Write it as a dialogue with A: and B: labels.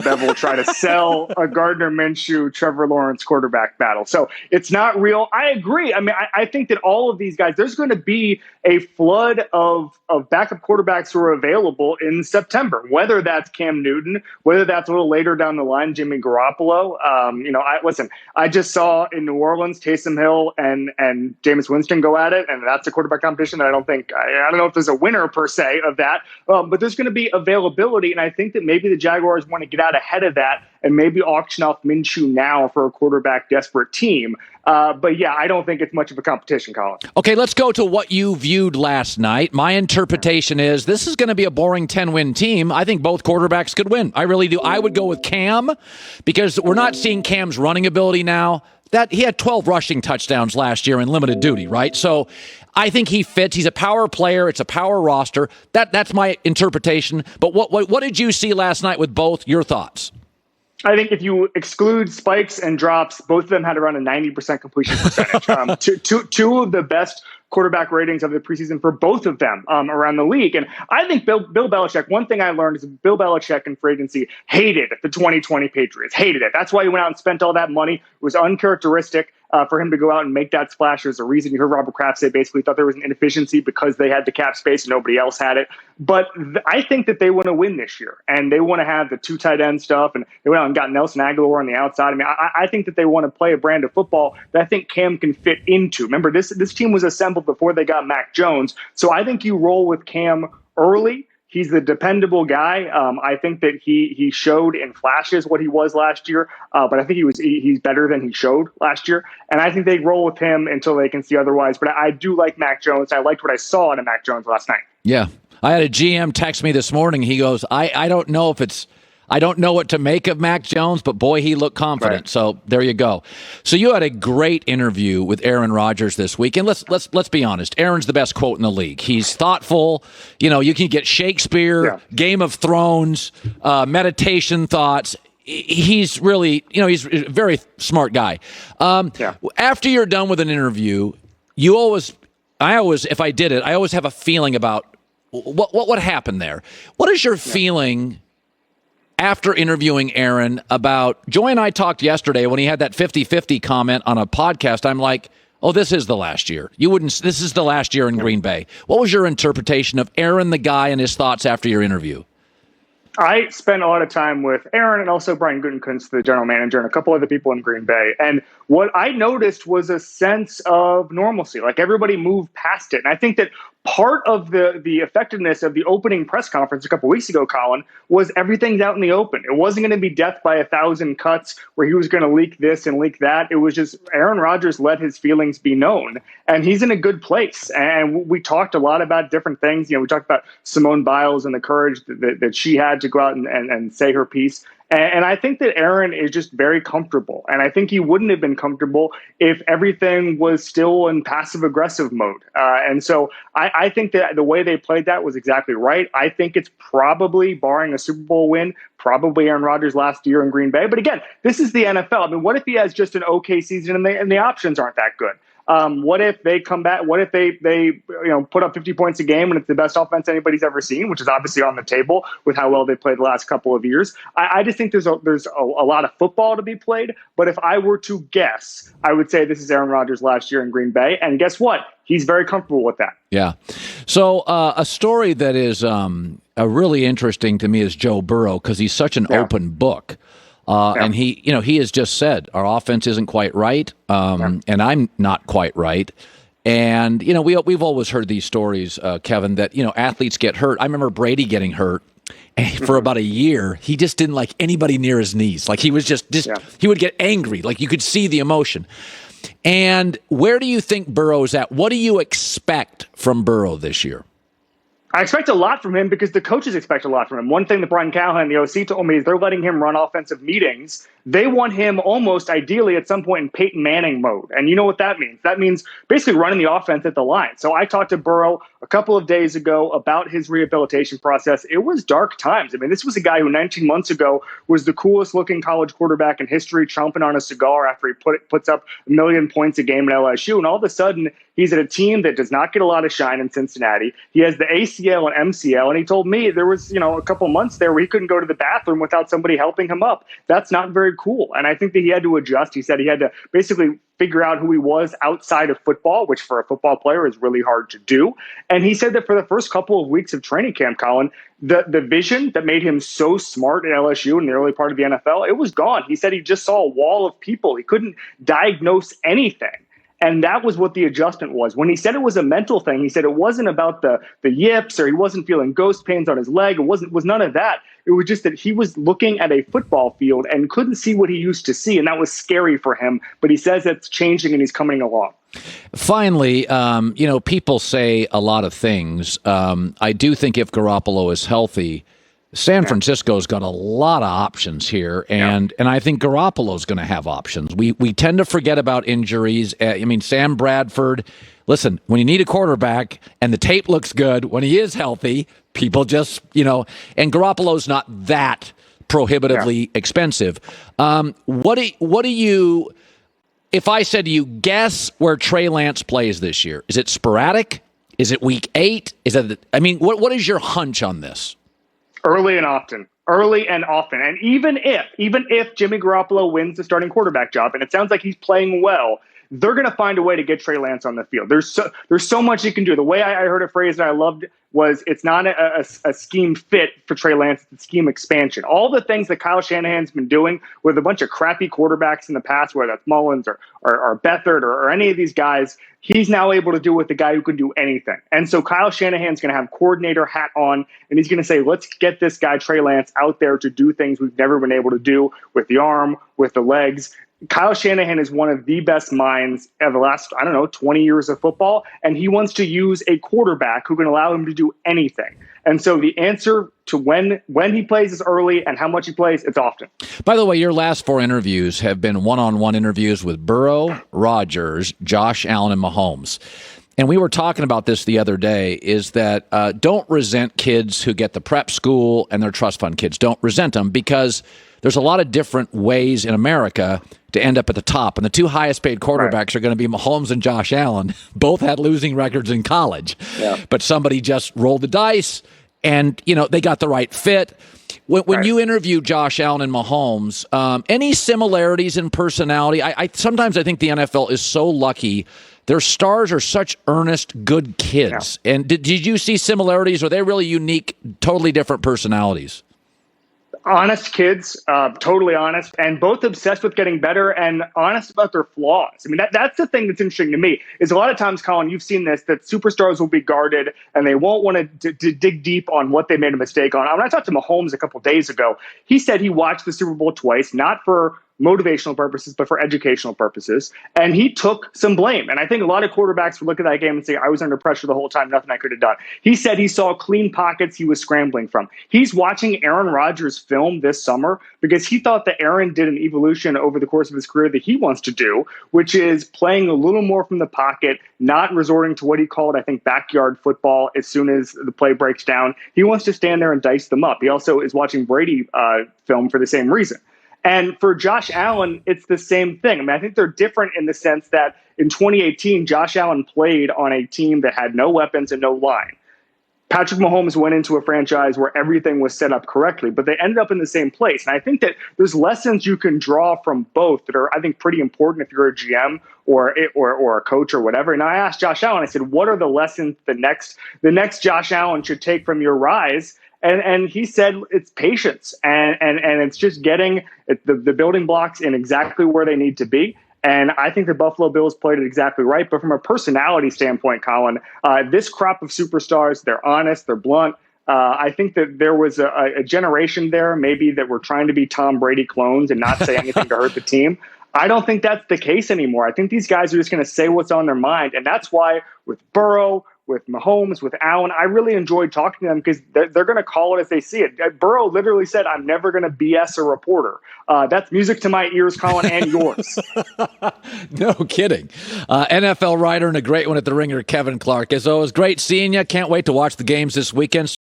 A: Bevel try to sell a Gardner Minshew, Trevor Lawrence quarterback battle. So it's not real. I agree. I mean, I think that all of these guys, there's going to be a flood of backup quarterbacks who are available in September, whether that's Cam Newton, whether that's a little later down the line, Jimmy Garoppolo. I just saw in New Orleans, Taysom Hill and Jameis Winston go at it, and that's a quarterback competition that I don't know if there's a winner per se of that, but there's going to be availability, and I think that maybe the Jaguars want to get out ahead of that and maybe auction off Minshew now for a quarterback desperate team. But yeah, I don't think it's much of a competition, Colin.
B: Okay, let's go to what you viewed last night. My interpretation is this is going to be a boring 10-win team. I think both quarterbacks could win. I really do. I would go with Cam because we're not seeing Cam's running ability now. That he had 12 rushing touchdowns last year in limited duty, right? So I think he fits. He's a power player. It's a power roster. That's my interpretation. But what did you see last night with both? Your thoughts?
A: I think if you exclude spikes and drops, both of them had around a 90% completion percentage. Two of the best quarterback ratings of the preseason for both of them around the league. And I think Bill Belichick, one thing I learned is Bill Belichick in free agency hated the 2020 Patriots, hated it. That's why he went out and spent all that money. It was uncharacteristic for him to go out and make that splash. There's a reason you heard Robert Kraft say basically thought there was an inefficiency because they had the cap space and nobody else had it. But I think that they want to win this year, and they want to have the two tight end stuff, and they went out and got Nelson Aguilar on the outside. I mean, I think that they want to play a brand of football that I think Cam can fit into. Remember, this team was assembled before they got Mac Jones, so I think you roll with Cam early. He's the dependable guy. I think that he showed in flashes what he was last year, but I think he's better than he showed last year. And I think they roll with him until they can see otherwise. But I do like Mac Jones. I liked what I saw in Mac Jones last night.
B: Yeah. I had a GM text me this morning. He goes, I don't know what to make of Mac Jones, but boy, he looked confident. Right. So there you go. So you had a great interview with Aaron Rodgers this week, and let's be honest. Aaron's the best quote in the league. He's thoughtful. You can get Shakespeare, Game of Thrones, meditation thoughts. He's really, he's a very smart guy. After you're done with an interview, I always have a feeling about what happened there. What is your feeling after interviewing Aaron about, Joy and I talked yesterday when he had that 50-50 comment on a podcast. I'm like, oh, this is the last year. This is the last year in Green Bay. What was your interpretation of Aaron, the guy, and his thoughts after your interview?
A: I spent a lot of time with Aaron and also Brian Gutekunst, the general manager, and a couple other people in Green Bay. And what I noticed was a sense of normalcy. Like everybody moved past it. And I think that part of the effectiveness of the opening press conference a couple weeks ago, Colin, was everything's out in the open. It wasn't going to be death by 1,000 cuts where he was going to leak this and leak that. It was just Aaron Rodgers let his feelings be known, and he's in a good place. And we talked a lot about different things. We talked about Simone Biles and the courage that she had to go out and say her piece. And I think that Aaron is just very comfortable. And I think he wouldn't have been comfortable if everything was still in passive-aggressive mode. And so I think that the way they played that was exactly right. I think it's probably, barring a Super Bowl win, probably Aaron Rodgers' last year in Green Bay. But again, this is the NFL. I mean, what if he has just an okay season and the options aren't that good? What if they come back? What if they put up 50 points a game and it's the best offense anybody's ever seen, which is obviously on the table with how well they played the last couple of years? I just think there's a lot of football to be played. But if I were to guess, I would say this is Aaron Rodgers' last year in Green Bay. And guess what? He's very comfortable with that.
B: Yeah. So a story that is really interesting to me is Joe Burrow, because he's such an open book. And he has just said our offense isn't quite right, and I'm not quite right. And we've always heard these stories, Kevin, that athletes get hurt. I remember Brady getting hurt, and for about a year, he just didn't like anybody near his knees. Like he was just he would get angry. Like you could see the emotion. And where do you think Burrow's at? What do you expect from Burrow this year?
A: I expect a lot from him because the coaches expect a lot from him. One thing that Brian Callahan, the OC, told me is they're letting him run offensive meetings. They want him almost ideally at some point in Peyton Manning mode. And you know what that means? That means basically running the offense at the line. So I talked to Burrow a couple of days ago about his rehabilitation process. It was dark times. I mean, this was a guy who 19 months ago was the coolest looking college quarterback in history, chomping on a cigar after he puts up 1 million points a game at LSU. And all of a sudden, he's at a team that does not get a lot of shine in Cincinnati. He has the ACL and MCL. And he told me there was, a couple months there where he couldn't go to the bathroom without somebody helping him up. That's not very cool. And I think that he had to adjust. He said he had to basically figure out who he was outside of football, which for a football player is really hard to do. And he said that for the first couple of weeks of training camp, Colin, the vision that made him so smart at LSU in the early part of the NFL, it was gone. He said he just saw a wall of people. He couldn't diagnose anything. And that was what the adjustment was. When he said it was a mental thing, he said it wasn't about the yips or he wasn't feeling ghost pains on his leg. It was none of that. It was just that he was looking at a football field and couldn't see what he used to see. And that was scary for him. But he says it's changing and he's coming along.
B: Finally, people say a lot of things. I do think if Garoppolo is healthy, San Francisco's got a lot of options here, and I think Garoppolo's going to have options. We tend to forget about injuries. Sam Bradford, listen, when you need a quarterback and the tape looks good, when he is healthy, people just, and Garoppolo's not that prohibitively expensive. What do you, if I said to you, guess where Trey Lance plays this year? Is it sporadic? Is it week 8? What is your hunch on this?
A: Early and often. And even if Jimmy Garoppolo wins the starting quarterback job, and it sounds like he's playing well, they're going to find a way to get Trey Lance on the field. There's so much he can do. The way I heard a phrase that I loved was it's not a scheme fit for Trey Lance, it's a scheme expansion. All the things that Kyle Shanahan's been doing with a bunch of crappy quarterbacks in the past, whether that's Mullins or Beathard or any of these guys, he's now able to do with the guy who can do anything. And so Kyle Shanahan's going to have coordinator hat on, and he's going to say, let's get this guy Trey Lance out there to do things we've never been able to do with the arm, with the legs. Kyle Shanahan is one of the best minds of the last, 20 years of football, and he wants to use a quarterback who can allow him to do anything. And so the answer to when he plays is early, and how much he plays, it's often.
B: By the way, your last 4 interviews have been one-on-one interviews with Burrow, Rodgers, Josh Allen, and Mahomes. And we were talking about this the other day, is that don't resent kids who get the prep school and their trust fund kids. Don't resent them, because there's a lot of different ways in America to end up at the top. And the 2 highest paid quarterbacks are going to be Mahomes and Josh Allen. Both had losing records in college. Yeah. But somebody just rolled the dice and, they got the right fit. When you interview Josh Allen and Mahomes, any similarities in personality? Sometimes I think the NFL is so lucky. Their stars are such earnest, good kids. Yeah. And did you see similarities? Are they really unique, totally different personalities?
A: Honest kids, totally honest, and both obsessed with getting better and honest about their flaws. That's the thing that's interesting to me, is a lot of times, Colin, you've seen this, that superstars will be guarded and they won't want to dig deep on what they made a mistake on. When I talked to Mahomes a couple days ago, he said he watched the Super Bowl twice, not for motivational purposes, but for educational purposes. And he took some blame. And I think a lot of quarterbacks would look at that game and say, I was under pressure the whole time, nothing I could have done. He said he saw clean pockets he was scrambling from. He's watching Aaron Rodgers' film this summer because he thought that Aaron did an evolution over the course of his career that he wants to do, which is playing a little more from the pocket, not resorting to what he called, I think, backyard football as soon as the play breaks down. He wants to stand there and dice them up. He also is watching Brady film for the same reason. And for Josh Allen, it's the same thing. I think they're different in the sense that in 2018, Josh Allen played on a team that had no weapons and no line. Patrick Mahomes went into a franchise where everything was set up correctly, but they ended up in the same place. And I think that there's lessons you can draw from both that are, I think, pretty important if you're a GM or a coach or whatever. And I asked Josh Allen, I said, what are the lessons the next Josh Allen should take from your rise? And he said it's patience and it's just getting the building blocks in exactly where they need to be. And I think the Buffalo Bills played it exactly right. But from a personality standpoint, Colin, this crop of superstars, they're honest, they're blunt. I think that there was a generation there maybe that were trying to be Tom Brady clones and not say anything to hurt the team. I don't think that's the case anymore. I think these guys are just going to say what's on their mind. And that's why with Burrow, Mahomes, with Allen. I really enjoyed talking to them because they're going to call it as they see it. Burrow literally said, "I'm never going to BS a reporter." That's music to my ears, Colin, and yours.
B: No kidding. NFL writer and a great one at The Ringer, Kevin Clark. As always, great seeing you. Can't wait to watch the games this weekend.